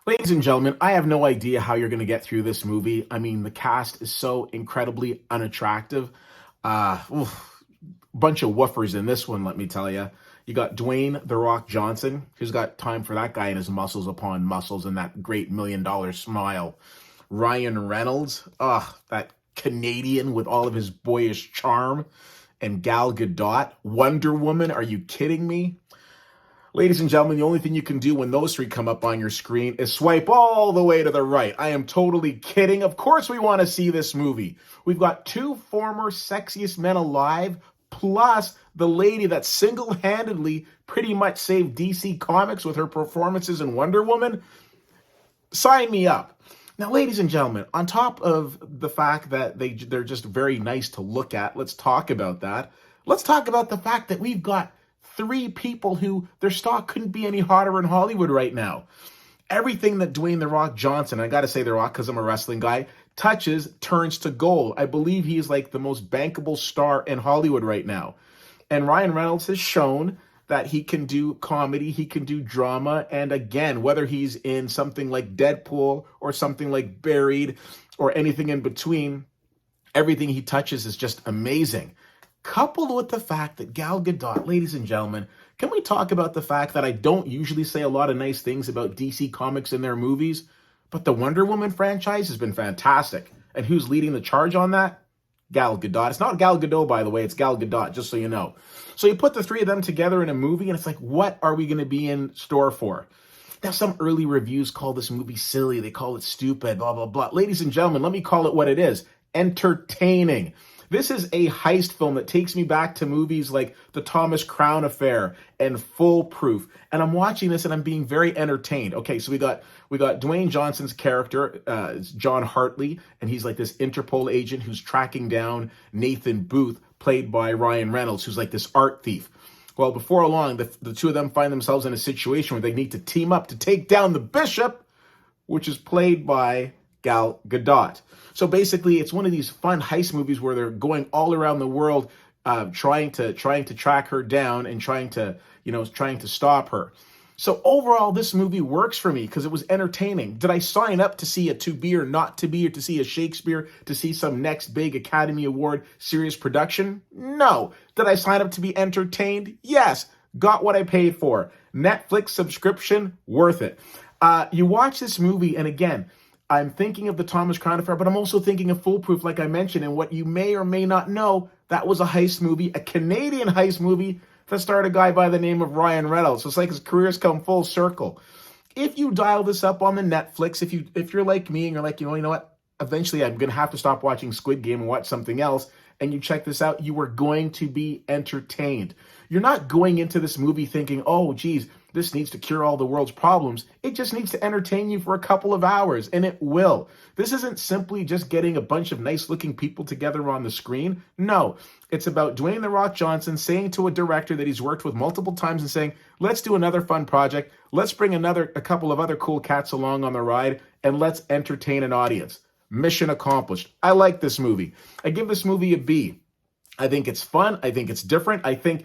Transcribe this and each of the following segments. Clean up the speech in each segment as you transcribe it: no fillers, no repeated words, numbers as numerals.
Ladies and gentlemen, I have no idea how you're going to get through this movie. I mean, the cast is so incredibly unattractive. Bunch of woofers in this one, let me tell you. You got Dwayne "The Rock" Johnson, who's got time for that guy and his muscles upon muscles and that great $1 million smile. Ryan Reynolds, that Canadian with all of his boyish charm. And Gal Gadot, Wonder Woman, are you kidding me? Ladies and gentlemen, the only thing you can do when those three come up on your screen is swipe all the way to the right. I am totally kidding. Of course we want to see this movie. We've got two former sexiest men alive, plus the lady that single-handedly pretty much saved DC Comics with her performances in Wonder Woman. Sign me up. Now, ladies and gentlemen, on top of the fact that they're just very nice to look at, let's talk about that. Let's talk about the fact that we've got three people who their stock couldn't be any hotter in Hollywood right now. Everything that Dwayne "The Rock" Johnson, I got to say "The Rock" because I'm a wrestling guy, touches turns to gold. I believe he's like the most bankable star in Hollywood right now. And Ryan Reynolds has shown that he can do comedy, he can do drama, and again, whether he's in something like Deadpool or something like Buried or anything in between, everything he touches is just amazing. Coupled with the fact that Gal Gadot, ladies and gentlemen, can we talk about the fact that I don't usually say a lot of nice things about DC Comics in their movies, but the Wonder Woman franchise has been fantastic. And who's leading the charge on that? Gal Gadot. It's not Gal Gadot, by the way, it's Gal Gadot, just so you know. So you put the three of them together in a movie, and it's like, what are we going to be in store for? Now, some early reviews call this movie silly. They call it stupid, blah, blah, blah. Ladies and gentlemen, let me call it what it is. Entertaining. This is a heist film that takes me back to movies like The Thomas Crown Affair and Foolproof. And I'm watching this and I'm being very entertained. Okay, so we got Dwayne Johnson's character, it's John Hartley, and he's like this Interpol agent who's tracking down Nathan Booth, played by Ryan Reynolds, who's like this art thief. Well, before long, the two of them find themselves in a situation where they need to team up to take down the bishop, which is played by Gal Gadot. So basically, it's one of these fun heist movies where they're going all around the world, trying to track her down and trying to stop her. So overall, this movie works for me because it was entertaining. Did I sign up to see a To Be or Not to Be, or to see a Shakespeare, to see some next big Academy Award serious production? No. Did I sign up to be entertained? Yes. Got what I paid for. Netflix subscription, worth it. You watch this movie, and again, I'm thinking of the Thomas Crown Affair, but I'm also thinking of Foolproof, like I mentioned, and what you may or may not know, that was a heist movie, a Canadian heist movie that starred a guy by the name of Ryan Reynolds. So it's like his career's come full circle. If you dial this up on the Netflix, if you're like me and you're like, you know what, eventually I'm going to have to stop watching Squid Game and watch something else, and you check this out, you are going to be entertained. You're not going into this movie thinking, oh, geez, this needs to cure all the world's problems. It just needs to entertain you for a couple of hours, and it will. This isn't simply just getting a bunch of nice-looking people together on the screen. No, it's about Dwayne "The Rock" Johnson saying to a director that he's worked with multiple times and saying, let's do another fun project. Let's bring a couple of other cool cats along on the ride, and let's entertain an audience. Mission accomplished. I like this movie. I give this movie a B. I think it's fun. I think it's different. I think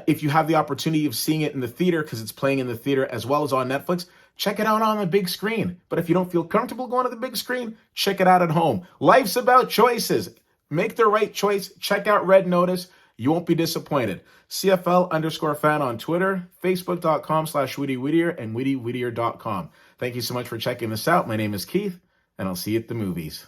if you have the opportunity of seeing it in the theater, because it's playing in the theater as well as on Netflix, check it out on the big screen. But if you don't feel comfortable going to the big screen, check it out at home. Life's about choices. Make the right choice. Check out Red Notice. You won't be disappointed. CFL_fan on Twitter, Facebook.com/Woody Whittier, and WoodyWhittier.com. Thank you so much for checking this out. My name is Keith, and I'll see you at the movies.